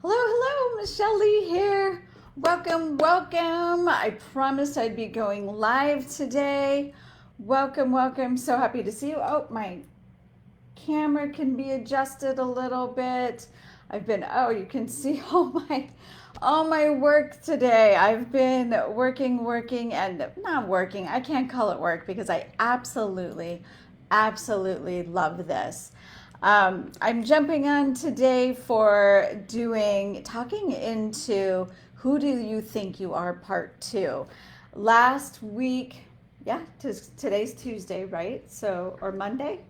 Hello, hello, Michelle Lee here. Welcome, welcome. I promised I'd be going live today. Welcome, welcome. So happy to see you. Oh, my camera can be adjusted a little bit. You can see all my work today. I've been working and not working. I can't call it work because I absolutely love this. I'm jumping on today for talking into who do you think you are part two. Last week, yeah, today's Tuesday, right? So, or Monday?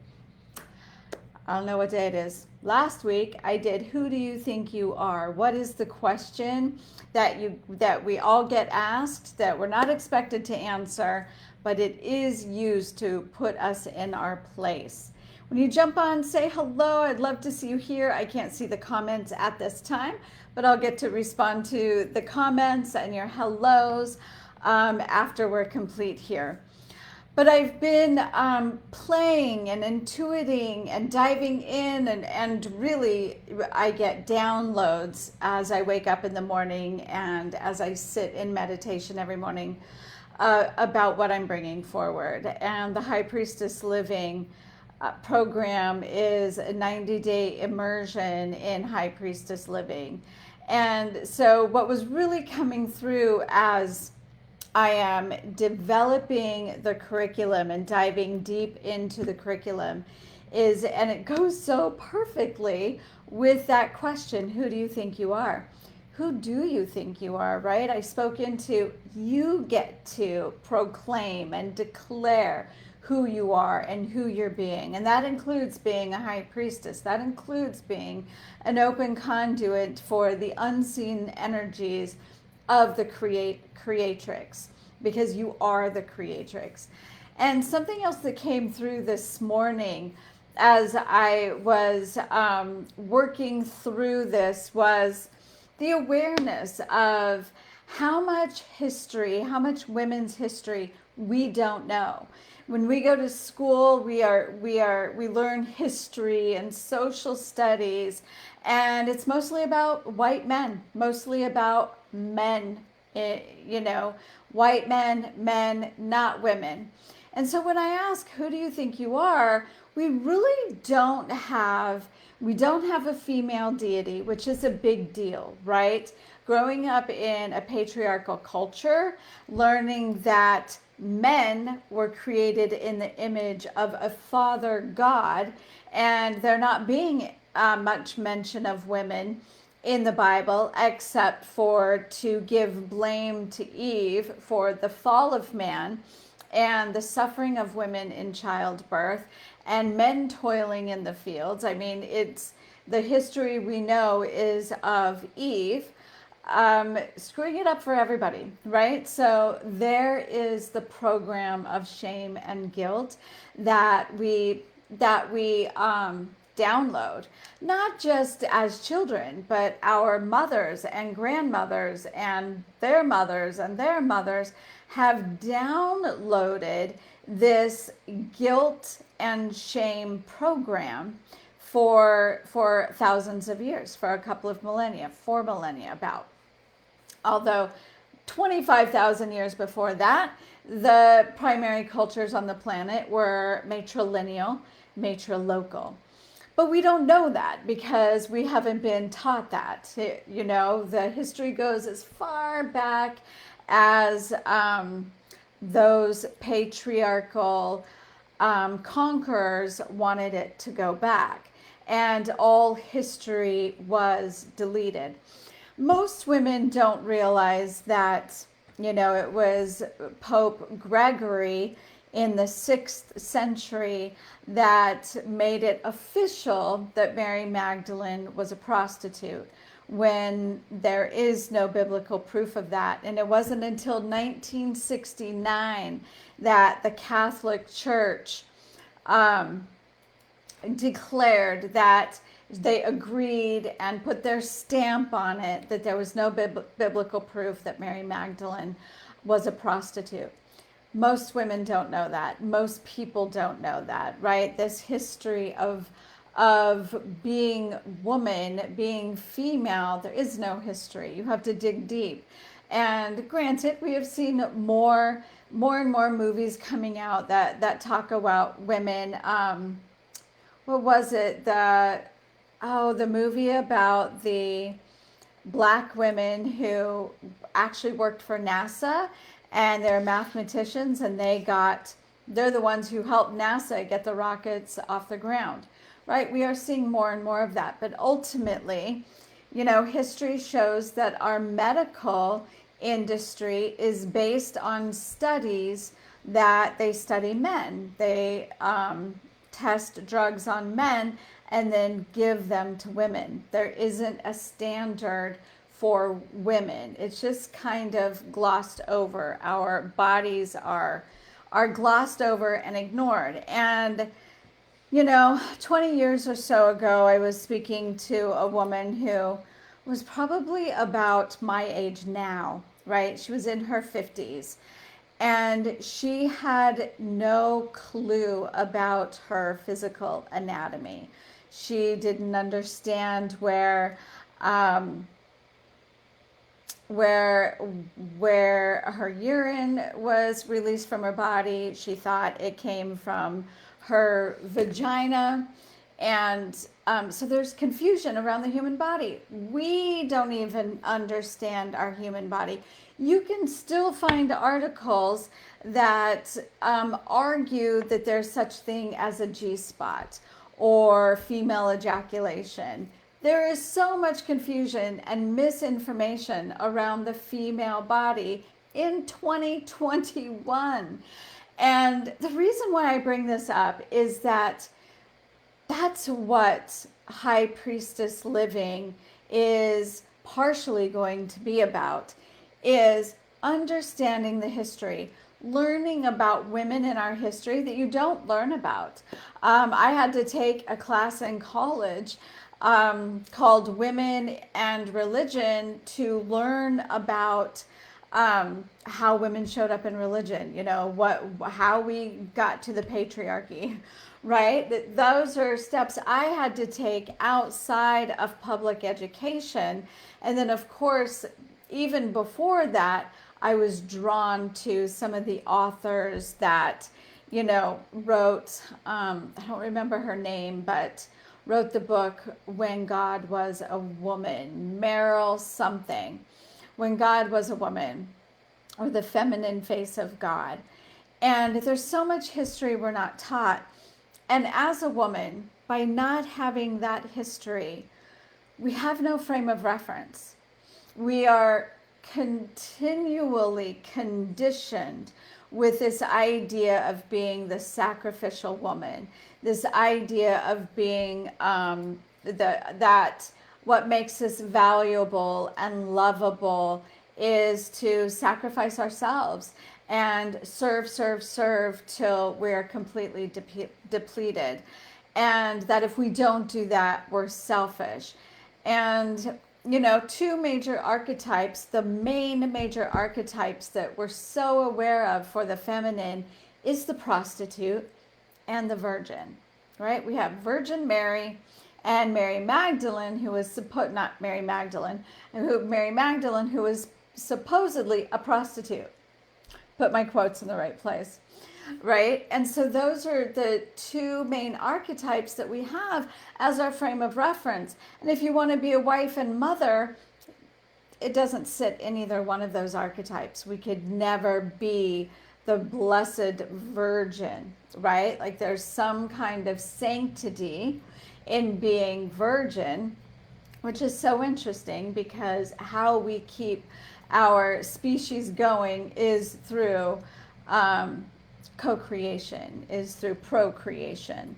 I don't know what day it is. Last week I did who do you think you are? What is the question that we all get asked that we're not expected to answer, but it is used to put us in our place. When you jump on, say hello. I'd love to see you here. I can't see the comments at this time, but I'll get to respond to the comments and your hellos after we're complete here. But I've been playing and intuiting and diving in, and really, I get downloads as I wake up in the morning and as I sit in meditation every morning about what I'm bringing forward. And the High Priestess Living program is a 90-day immersion in High Priestess Living. And so, what was really coming through as I am developing the curriculum and diving deep into the curriculum and it goes so perfectly with that question, who do you think you are? Who do you think you are, right? I spoke into you get to proclaim and declare who you are and who you're being. And that includes being a high priestess. That includes being an open conduit for the unseen energies of the creatrix, because you are the creatrix. And something else that came through this morning as I was working through this was the awareness of how much history, how much women's history we don't know. When we go to school, we learn history and social studies, and it's mostly about white men, mostly about men, white men, not women. And so when I ask, who do you think you are? We really don't have a female deity, which is a big deal, right? Growing up in a patriarchal culture, learning that men were created in the image of a father God, and there not being much mention of women in the Bible, except for to give blame to Eve for the fall of man and the suffering of women in childbirth and men toiling in the fields. I mean, it's the history we know is of Eve screwing it up for everybody, right? So there is the program of shame and guilt that we download, not just as children, but our mothers and grandmothers and their mothers and their mothers have downloaded this guilt and shame program for thousands of years, for a couple of millennia, 4 millennia about. Although 25,000 years before that, the primary cultures on the planet were matrilineal, matrilocal. But we don't know that because we haven't been taught that. The history goes as far back as those patriarchal conquerors wanted it to go back. And all history was deleted. Most women don't realize that, it was Pope Gregory in the 6th century that made it official that Mary Magdalene was a prostitute, when there is no biblical proof of that. And it wasn't until 1969 that the Catholic Church declared that they agreed and put their stamp on it that there was no biblical proof that Mary Magdalene was a prostitute. Most women don't know that. Most people don't know that, right? This history of of being woman, being female, there is no history. You have to dig deep. And granted, we have seen more and more movies coming out that talk about women. What was it? The movie about the black women who actually worked for NASA, and they're mathematicians, and they're the ones who helped NASA get the rockets off the ground, right? We are seeing more and more of that. But ultimately, history shows that our medical industry is based on studies that they study men. They test drugs on men and then give them to women. There isn't a standard for women. It's just kind of glossed over. Our bodies are glossed over and ignored. And 20 years or so ago, I was speaking to a woman who was probably about my age now, right? She was in her 50s. And she had no clue about her physical anatomy. She didn't understand where her urine was released from her body. She thought it came from her vagina. And so there's confusion around the human body. We don't even understand our human body. You can still find articles that argue that there's such thing as a G-spot or female ejaculation. There is so much confusion and misinformation around the female body in 2021. And the reason why I bring this up is that that's what High Priestess Living is partially going to be about, is understanding the history, learning about women in our history that you don't learn about. I had to take a class in college called Women and Religion to learn about how women showed up in religion, how we got to the patriarchy, right? Those are steps I had to take outside of public education. And then, of course, even before that, I was drawn to some of the authors that, wrote, I don't remember her name, but wrote the book When God Was a Woman, Meryl something, When God Was a Woman, or The Feminine Face of God. And there's so much history we're not taught. And as a woman, by not having that history, we have no frame of reference. We are continually conditioned with this idea of being the sacrificial woman, this idea of being that what makes us valuable and lovable is to sacrifice ourselves and serve till we're completely depleted. And that if we don't do that, we're selfish. And two major archetypes, the main major archetypes that we're so aware of for the feminine is the prostitute and the virgin, right? We have Virgin Mary and Mary Magdalene, who was Mary Magdalene, who was supposedly a prostitute. Put my quotes in the right place, right? And so those are the two main archetypes that we have as our frame of reference. And if you want to be a wife and mother, it doesn't sit in either one of those archetypes. We could never be the Blessed Virgin, right? Like there's some kind of sanctity in being virgin, which is so interesting because how we keep our species going is through co-creation, is through procreation.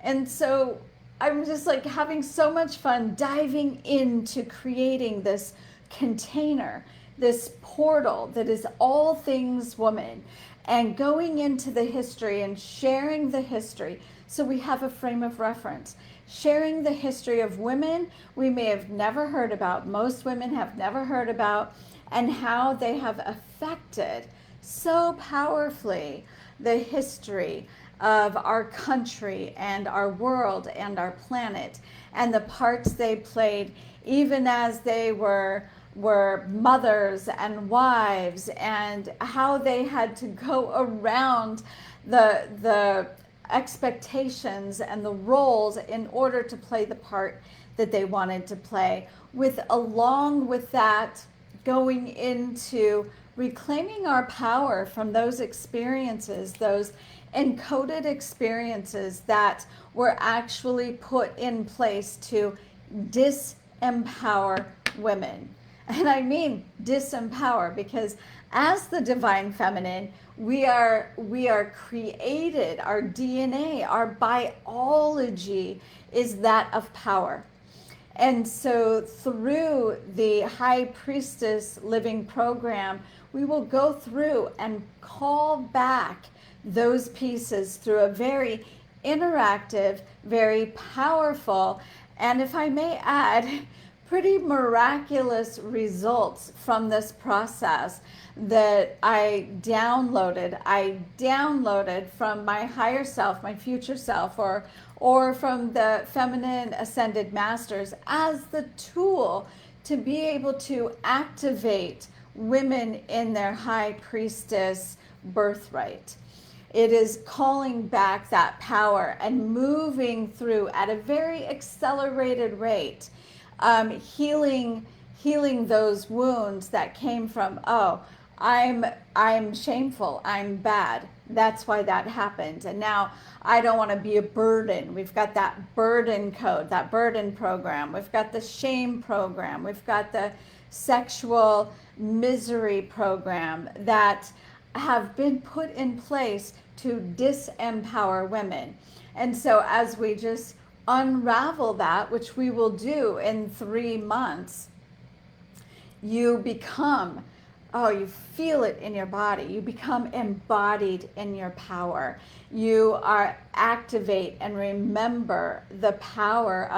And so I'm just like having so much fun diving into creating this container, this portal that is all things woman, and going into the history and sharing the history so we have a frame of reference. Sharing the history of women we may have never heard about, most women have never heard about, and how they have affected so powerfully the history of our country and our world and our planet, and the parts they played even as they were mothers and wives, and how they had to go around the expectations and the roles in order to play the part that they wanted to play, with along with that going into reclaiming our power from those experiences, those encoded experiences that were actually put in place to disempower women. And I mean disempower, because as the divine feminine, we are created, our DNA, our biology is that of power. And so through the High Priestess Living Program, we will go through and call back those pieces through a very interactive, very powerful, and if I may add, pretty miraculous results from this process that I downloaded. I downloaded from my higher self, my future self, or from the feminine ascended masters as the tool to be able to activate women in their high priestess birthright. It is calling back that power and moving through at a very accelerated rate, healing those wounds that came from, oh, I'm shameful, I'm bad, that's why that happened, and now I don't want to be a burden. We've got that burden code, that burden program. We've got the shame program. We've got the sexual misery program that have been put in place to disempower women. And so as we just unravel that, which we will do in 3 months, you become, oh, you feel it in your body. You become embodied in your power. You are activate and remember the power,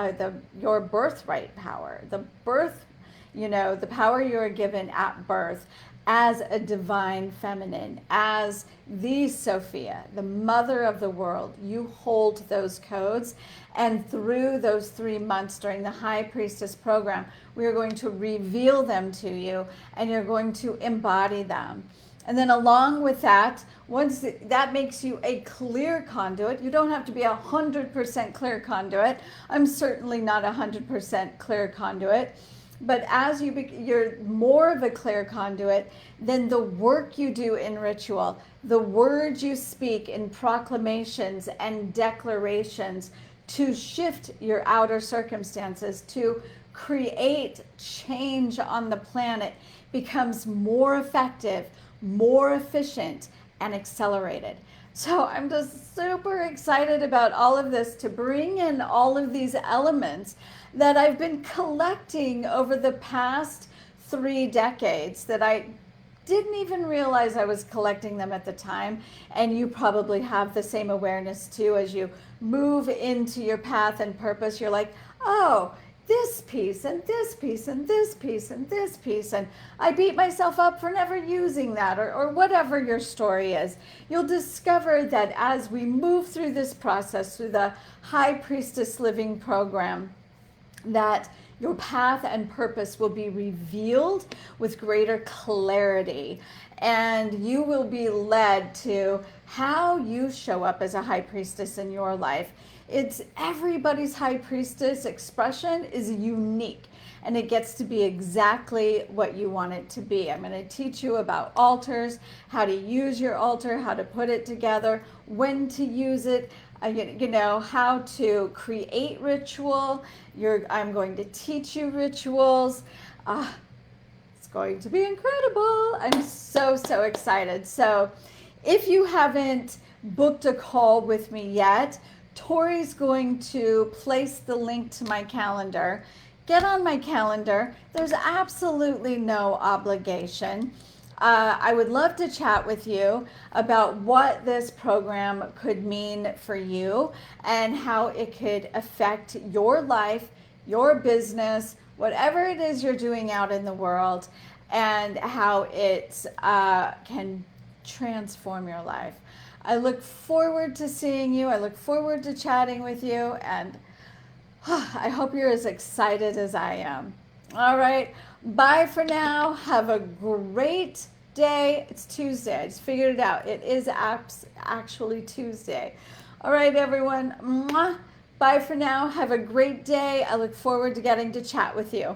your birthright power, the birth, the power you are given at birth as a divine feminine, as the Sophia, the mother of the world. You hold those codes, and through those 3 months during the High Priestess program, we are going to reveal them to you, and you're going to embody them. And then along with that, once that makes you a clear conduit, you don't have to be 100% clear conduit. I'm certainly not 100% clear conduit. But as you're more of a clear conduit, then the work you do in ritual, the words you speak in proclamations and declarations to shift your outer circumstances, to create change on the planet, becomes more effective, more efficient, and accelerated. So I'm just super excited about all of this, to bring in all of these elements that I've been collecting over the past 3 decades that I didn't even realize I was collecting them at the time. And you probably have the same awareness too. As you move into your path and purpose, you're like, oh, this piece and this piece and this piece and this piece, and I beat myself up for never using that, or whatever your story is. You'll discover that as we move through this process, through the High Priestess Living Program, that your path and purpose will be revealed with greater clarity, and you will be led to how you show up as a high priestess in your life. It's everybody's high priestess expression is unique, and it gets to be exactly what you want it to be. I'm going to teach you about altars, how to use your altar, how to put it together, when to use it, how to create ritual. I'm going to teach you rituals. It's going to be incredible. I'm so excited. So if you haven't booked a call with me yet, Tori's going to place the link to my calendar. Get on my calendar. There's absolutely no obligation. I would love to chat with you about what this program could mean for you and how it could affect your life, your business, whatever it is you're doing out in the world, and how it can transform your life. I look forward to seeing you. I look forward to chatting with you, and I hope you're as excited as I am. All right. Bye for now. Have a great day. It's Tuesday. I just figured it out. It is actually Tuesday. All right, everyone. Mwah. Bye for now. Have a great day. I look forward to getting to chat with you.